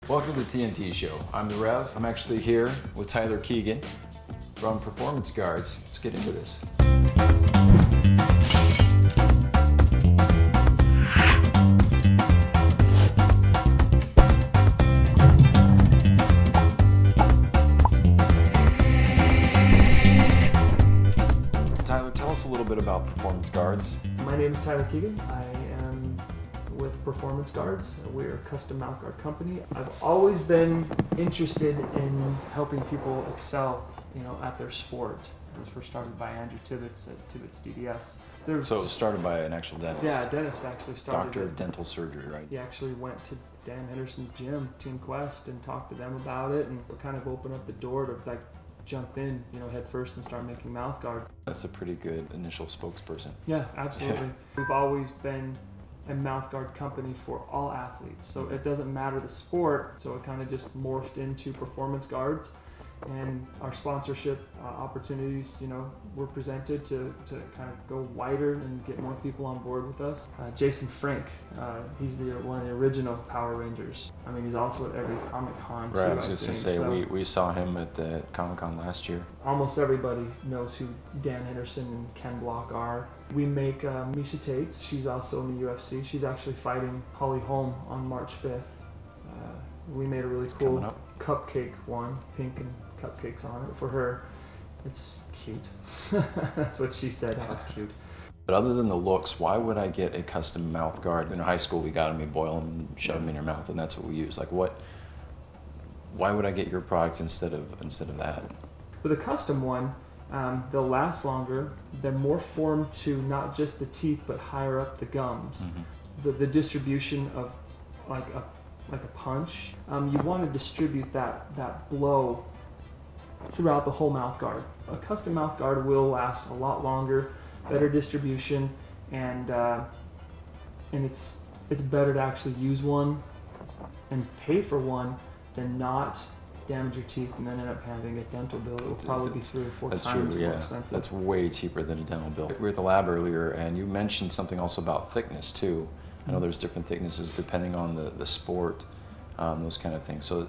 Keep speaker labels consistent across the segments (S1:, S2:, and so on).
S1: Welcome to the TNT Show. I'm the Rev. I'm actually here with Tyler Keegan from Performance Guards. Let's get into this. Tyler, tell us a little bit about Performance Guards.
S2: My name is Tyler Keegan. I am with Performance Guards. We're a custom mouth guard company. I've always been interested in helping people excel, at their sport. It was first started by Andrew Tibbetts at Tibbetts DDS.
S1: So it was started by an actual dentist?
S2: Yeah, a dentist actually started.
S1: Doctor of dental surgery, right?
S2: He actually went to Dan Henderson's gym, Team Quest, and talked to them about it, and kind of opened up the door to jump in, head first and start making mouth guards.
S1: That's a pretty good initial spokesperson.
S2: Yeah, absolutely. We've always been a mouth guard company for all athletes, so it doesn't matter the sport, so it kind of just morphed into Performance Guards, and our sponsorship opportunities were presented to kind of go wider and get more people on board with us. Jason Frank, he's one of the original Power Rangers. I mean, he's also at every Comic-Con too.
S1: Right, I was just going to say,
S2: so
S1: we saw him at the Comic-Con last year.
S2: Almost everybody knows who Dan Henderson and Ken Block are. We make Misha Tates. She's also in the UFC. She's actually fighting Holly Holm on March 5th. We made a really cool cupcake one, pink and cupcakes on it for her. It's cute. That's what she said. Oh, it's cute.
S1: But other than the looks, why would I get a custom mouth guard? In high school, we got them, you boil them, and shove them in your mouth, and that's what we use. Why would I get your product instead of that?
S2: With a custom one, they'll last longer. They're more formed to not just the teeth, but higher up the gums. Mm-hmm. The distribution of like a punch, you want to distribute that blow throughout the whole mouth guard. A custom mouth guard will last a lot longer, better distribution, and it's better to actually use one and pay for one than not damage your teeth and then end up having a dental bill. It will probably be 3 or 4 times more expensive.
S1: That's way cheaper than a dental bill. We were at the lab earlier, and you mentioned something also about thickness too. I know there's different thicknesses depending on the sport, those kind of things. So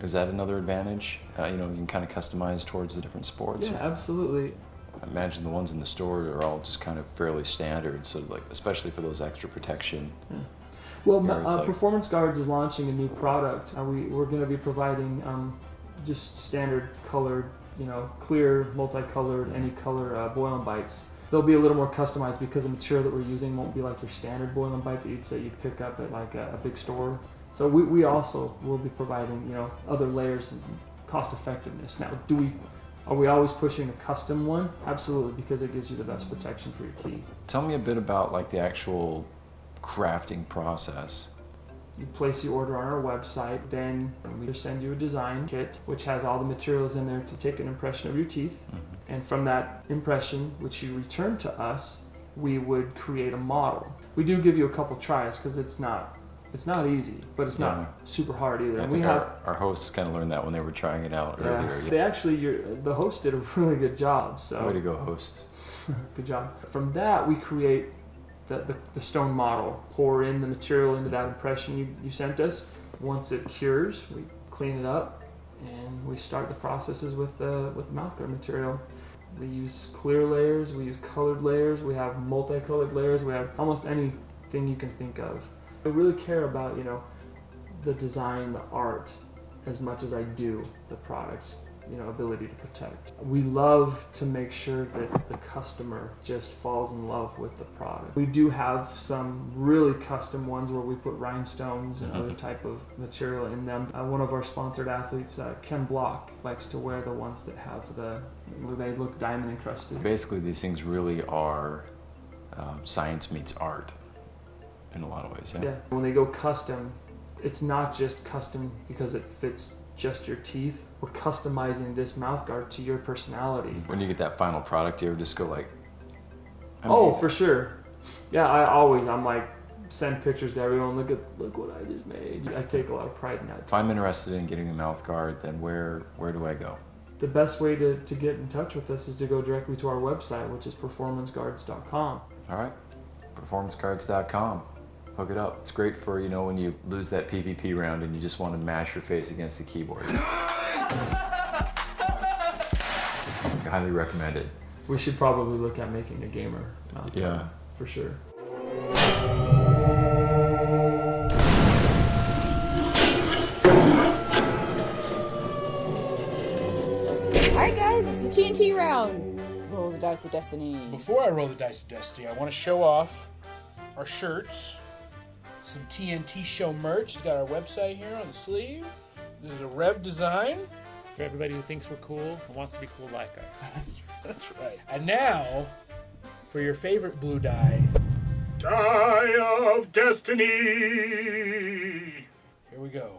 S1: is that another advantage? You can kind of customize towards the different sports.
S2: Yeah, absolutely.
S1: I imagine the ones in the store are all just kind of fairly standard. So especially for those extra protection.
S2: Yeah. Well, Performance Guards is launching a new product. We're going to be providing just standard colored, clear, multicolored, any color boil and bites. They'll be a little more customized because the material that we're using won't be like your standard boil and bite that you'd pick up at like a big store. So we also will be providing other layers and cost effectiveness. Now, are we always pushing a custom one? Absolutely, because it gives you the best protection for your teeth.
S1: Tell me a bit about the actual crafting process.
S2: You place your order on our website, then we just send you a design kit which has all the materials in there to take an impression of your teeth. Mm-hmm. And from that impression, which you return to us, we would create a model. We do give you a couple tries because it's not easy, but it's not super hard either.
S1: I think our hosts kind of learned that when they were trying it out earlier.
S2: They actually, the host did a really good job. So
S1: way to go, hosts.
S2: Good job. From that, we create the stone model, pour in the material into that impression you sent us. Once it cures, we clean it up and we start the processes with the mouthguard material. We use clear layers, we use colored layers, we have multicolored layers, we have almost anything you can think of. I really care about the design, the art, as much as I do the product's ability to protect. We love to make sure that the customer just falls in love with the product. We do have some really custom ones where we put rhinestones and other type of material in them. One of our sponsored athletes, Ken Block, likes to wear the ones that have they look diamond encrusted.
S1: Basically, these things really are science meets art in a lot of ways.
S2: Yeah. When they go custom, it's not just custom because it fits just your teeth. We're customizing this mouthguard to your personality.
S1: When you get that final product, you ever just go
S2: for sure. Yeah, I'm like, send pictures to everyone, look what I just made. I take a lot of pride in that.
S1: If I'm interested in getting a mouthguard, then where do I go?
S2: The best way to get in touch with us is to go directly to our website, which is performanceguards.com.
S1: All right, performanceguards.com. Hook it up. It's great for, you know, when you lose that PvP round and you just want to mash your face against the keyboard. Highly recommended.
S2: We should probably look at making a gamer mouth guard.
S1: Yeah.
S2: For sure.
S3: Alright guys, it's the TNT round. Roll the dice of destiny.
S4: Before I roll the dice of destiny, I want to show off our shirts. Some TNT show merch. It's got our website here on the sleeve. This is a Rev design.
S5: It's for everybody who thinks we're cool and wants to be cool like us.
S4: That's right. And now, for your favorite blue die. Die of Destiny! Here we go.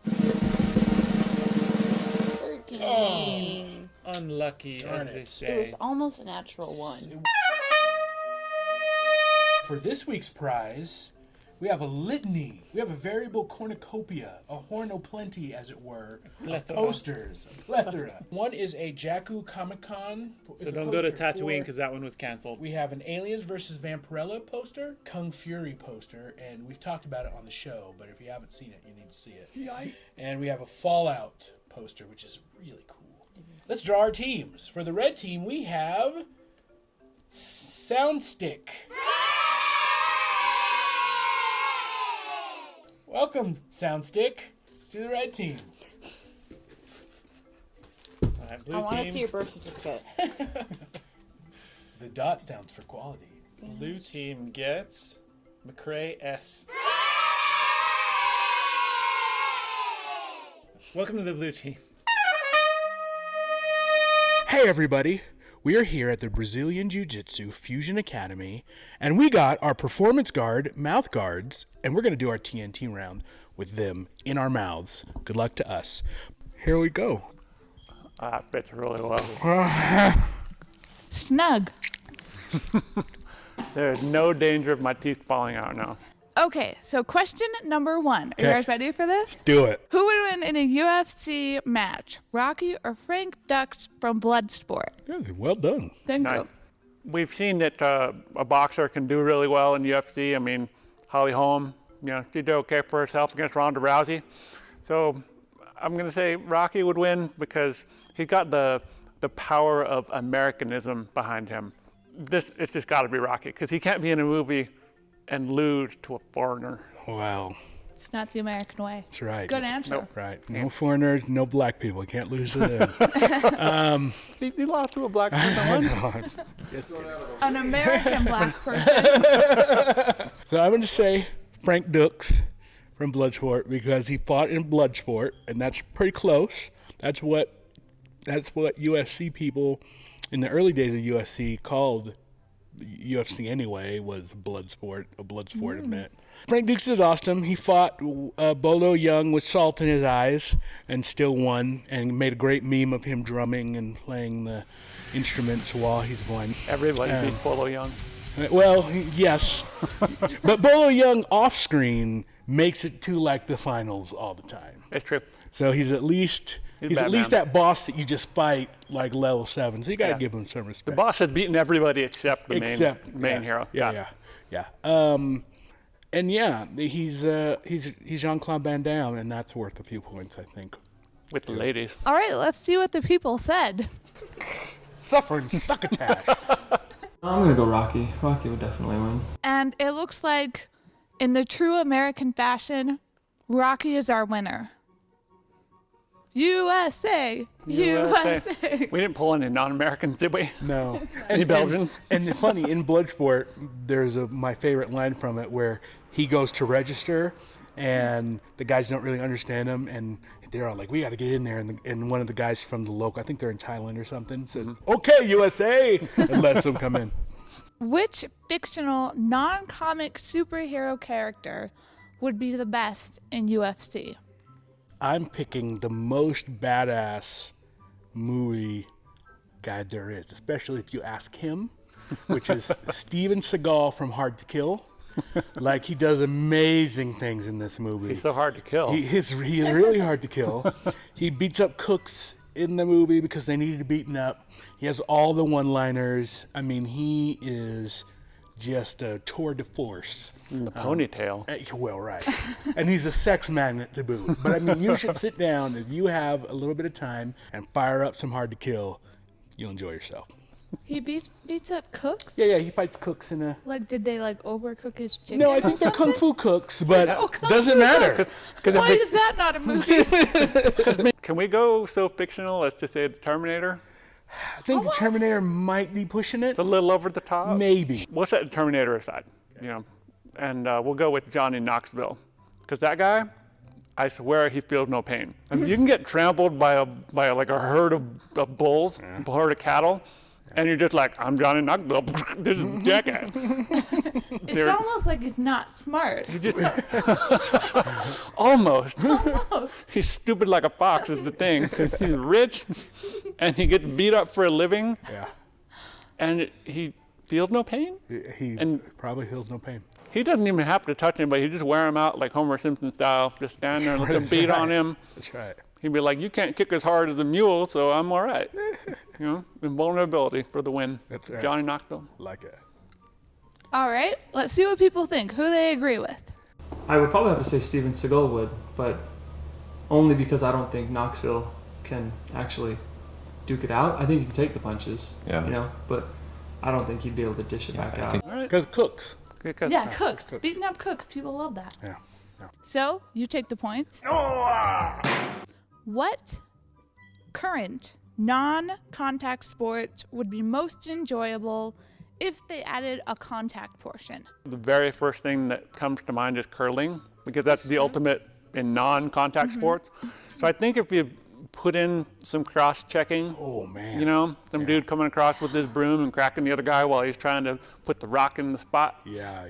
S3: 13.
S5: Unlucky,
S4: Darn
S5: as
S4: it.
S5: they
S3: It
S5: say.
S3: was almost a natural one.
S4: For this week's prize, we have a litany. We have a variable cornucopia, a horn o' plenty, as it were, of posters, a plethora. One is a Jakku Comic-Con.
S5: So don't go to Tatooine because that one was canceled.
S4: We have an Aliens vs. Vampirella poster, Kung Fury poster, and we've talked about it on the show, but if you haven't seen it, you need to see it. And we have a Fallout poster, which is really cool. Let's draw our teams. For the red team, we have Soundstick. Welcome, Soundstick, to the red team.
S5: All right, blue
S3: I want to
S5: team.
S3: see your birth certificate.
S4: The dot stands for quality.
S5: Blue team gets McCrae S. Welcome to the blue team.
S4: Hey everybody, we are here at the Brazilian Jiu-Jitsu Fusion Academy, and we got our performance guard, Mouthguards, and we're going to do our TNT round with them in our mouths. Good luck to us. Here we go.
S5: That fits really well.
S6: Snug.
S5: There's no danger of my teeth falling out now.
S6: Okay, so question number 1. Are you
S4: Okay.
S6: guys ready for this?
S4: Do it.
S6: Who would win in a UFC match? Rocky or Frank Dux from Bloodsport?
S4: Yeah, well done.
S6: Thank
S5: Nice.
S6: you.
S5: We've seen that a boxer can do really well in UFC. I mean, Holly Holm, she did okay for herself against Ronda Rousey. So I'm going to say Rocky would win because he's got the power of Americanism behind him. It's just got to be Rocky because he can't be in a movie and lose to a foreigner.
S4: Wow,
S6: It's not the American way.
S4: that's right.
S6: Good answer.
S5: Nope.
S4: Right. No foreigners, no black people. Can't lose to them.
S5: He lost to a black person.
S6: An American black person.
S4: So I'm going to say Frank Dux from Bloodsport because he fought in Bloodsport, and that's pretty close. That's what UFC people in the early days of UFC called UFC anyway, was Bloodsport, a Bloodsport event. Frank Dux is awesome. He fought Bolo Young with salt in his eyes and still won, and made a great meme of him drumming and playing the instruments while he's blind.
S5: Everybody beats Bolo Young.
S4: Well, yes, but Bolo Young off screen makes it to like the finals all the time.
S5: It's true.
S4: So he's at least
S5: Batman.
S4: that boss that you just fight like level 7. So you gotta
S5: Yeah.
S4: give him some respect.
S5: The boss has beaten everybody except the main
S4: yeah,
S5: hero.
S4: Yeah. And yeah, he's Jean-Claude Van Damme, and that's worth a few points, I think.
S5: With the ladies.
S6: All right, let's see what the people said.
S4: Suffering fuck attack.
S2: I'm gonna go Rocky. Rocky would definitely win.
S6: And it looks like, in the true American fashion, Rocky is our winner. USA! USA!
S5: We didn't pull any non-Americans, did we?
S4: No.
S5: Any Belgians?
S4: And funny, in Bloodsport, there's my favorite line from it where he goes to register and the guys don't really understand him, and they're all like, we got to get in there. And one of the guys from the local, I think they're in Thailand or something, says, okay, USA, and lets them come in.
S6: Which fictional, non-comic superhero character would be the best in UFC?
S4: I'm picking the most badass movie guy there is, especially if you ask him, which is Steven Seagal from Hard to Kill. Like, he does amazing things in this movie.
S5: He's so hard to kill.
S4: He is really hard to kill. He beats up cooks in the movie because they needed beaten up. He has all the one-liners. I mean, he is just a tour de force.
S5: In the ponytail.
S4: Well, right. And he's a sex magnet to boot. But I mean, you should sit down if you have a little bit of time and fire up some Hard to Kill. You'll enjoy yourself.
S6: He beats up cooks?
S4: Yeah, he fights cooks in a...
S6: Like, did they, like, overcook his chicken?
S4: No, I think they're kung fu cooks, but
S6: Kung
S4: doesn't
S6: fu
S4: matter.
S6: cooks. Why is that not a movie?
S5: Can we go so fictional as to say the Terminator?
S4: I think the Terminator might be pushing it.
S5: It's a little over the top.
S4: Maybe.
S5: We'll set the Terminator aside, you know, and we'll go with Johnny Knoxville, because that guy, I swear he feels no pain. I mean, you can get trampled by like a herd of bulls, a herd of cattle, and you're just like, I'm Johnny Knoxville. This is a jackass.
S6: It's almost like he's not smart.
S5: He just almost. He's stupid like a fox is the thing, because he's rich, and he gets beat up for a living.
S4: Yeah.
S5: And he feels no pain.
S4: He
S5: And-
S4: probably feels no pain.
S5: He doesn't even have to touch anybody. He just wear him out like Homer Simpson style. Just stand there and let them beat on him.
S4: That's right.
S5: He'd be like, you can't kick as hard as a mule, so I'm all right. You know, invulnerability for the win.
S4: That's right.
S5: Johnny Knoxville.
S4: Like it.
S6: All right, let's see what people think, who they agree with.
S2: I would probably have to say Steven Seagal would, but only because I don't think Knoxville can actually duke it out. I think he can take the punches,
S1: Yeah.
S2: you know, but I don't think he'd be able to dish it back
S1: I
S2: out.
S1: think-
S5: All right.
S4: Because cooks.
S6: Yeah, cooks. Beating up cooks, people love that.
S4: Yeah.
S6: So, you take the points. What current non-contact sport would be most enjoyable if they added a contact portion?
S5: The very first thing that comes to mind is curling, because that's the ultimate in non-contact sports. So I think if you put in some cross-checking,
S4: Oh, man.
S5: you know, some dude coming across with his broom and cracking the other guy while he's trying to put the rock in the spot,
S4: Yeah.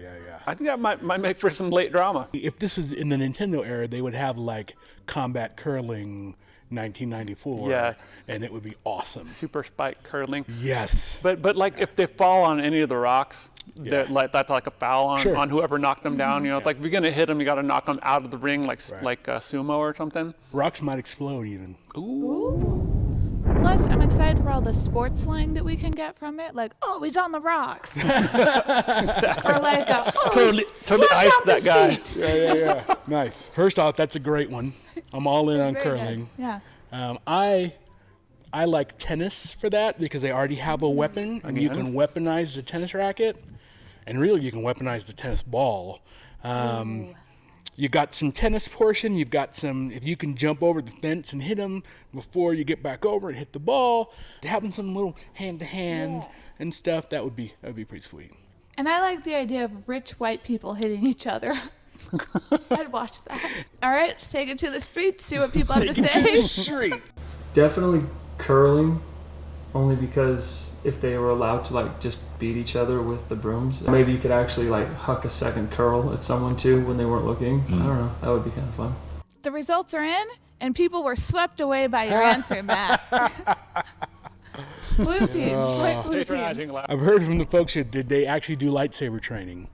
S5: I think that might make for some late drama.
S4: If this is in the Nintendo era, they would have like Combat Curling 1994.
S5: Yes.
S4: And it would be awesome.
S5: Super spike curling.
S4: Yes.
S5: But like if they fall on any of the rocks,
S4: Yeah.
S5: that's like a foul on,
S4: Sure.
S5: on whoever knocked them down. You know, it's like if you're gonna hit them, you got to knock them out of the ring, like sumo or something.
S4: Rocks might explode even.
S6: Plus, I'm excited for all the sports slang that we can get from it, like, oh, he's on the rocks. Or like, oh,
S5: Totally
S6: slammed
S5: iced
S6: off
S5: that
S6: his
S5: guy.
S6: feet.
S4: Yeah. Nice. First off, that's a great one. I'm all in on
S6: Very good.
S4: curling.
S6: Yeah.
S4: I like tennis for that because they already have a weapon and you can weaponize the tennis racket, and really you can weaponize the tennis ball. You got some tennis portion, you've got some, if you can jump over the fence and hit them before you get back over and hit the ball, having some little hand-to-hand and stuff, that would be pretty sweet.
S6: And I like the idea of rich white people hitting each other. I'd watch that. All right, let's take it to the streets, see what people have to say.
S4: Street.
S2: Definitely curling, only because if they were allowed to like just beat each other with the brooms, maybe you could actually like huck a second curl at someone too when they weren't looking. I don't know. That would be kind of fun.
S6: The results are in, and people were swept away by your answer, Matt. Blue team, white blue team.
S5: Patronizing laugh.
S4: I've heard from the folks here that they actually do lightsaber training.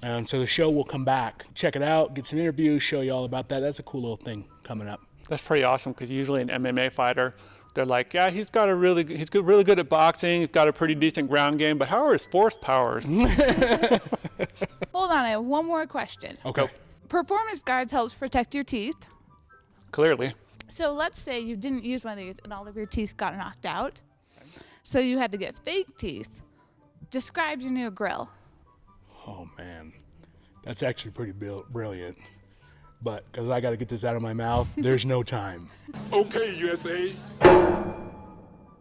S4: So the show will come back. Check it out, get some interviews, show you all about that. That's a cool little thing coming up.
S5: That's pretty awesome because usually an MMA fighter, they're like, yeah, he's really good at boxing. He's got a pretty decent ground game, but how are his force powers?
S6: Hold on, I have one more question.
S4: Okay.
S6: Performance guards helps protect your teeth.
S5: Clearly.
S6: So let's say you didn't use one of these and all of your teeth got knocked out. So you had to get fake teeth. Describe your new grill.
S4: Oh, man. That's actually pretty brilliant. But because I got to get this out of my mouth, there's no time.
S7: Okay, USA.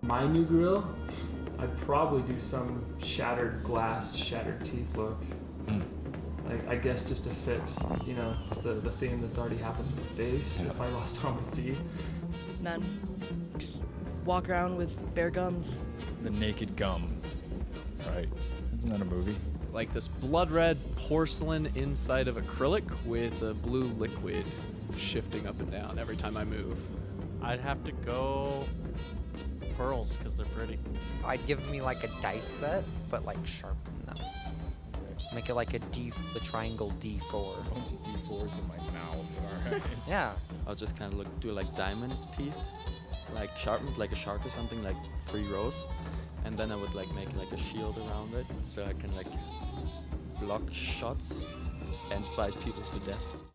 S2: My new grill, I'd probably do some shattered glass, shattered teeth look. Like, I guess just to fit, you know, the theme that's already happened in the face if I lost all my teeth.
S8: None. Just walk around with bare gums.
S9: The Naked Gum, right? Isn't that a movie?
S10: Like this blood red porcelain inside of acrylic with a blue liquid shifting up and down every time I move.
S11: I'd have to go pearls because they're pretty.
S12: I'd give me like a dice set, but like sharpen them. Make it like the triangle D4.
S9: A bunch of D4s in my mouth. All right.
S12: Yeah.
S10: I'll just kind of do like diamond teeth, like sharpened like a shark or something, like 3 rows. And then I would like make like a shield around it so I can like block shots and bite people to death.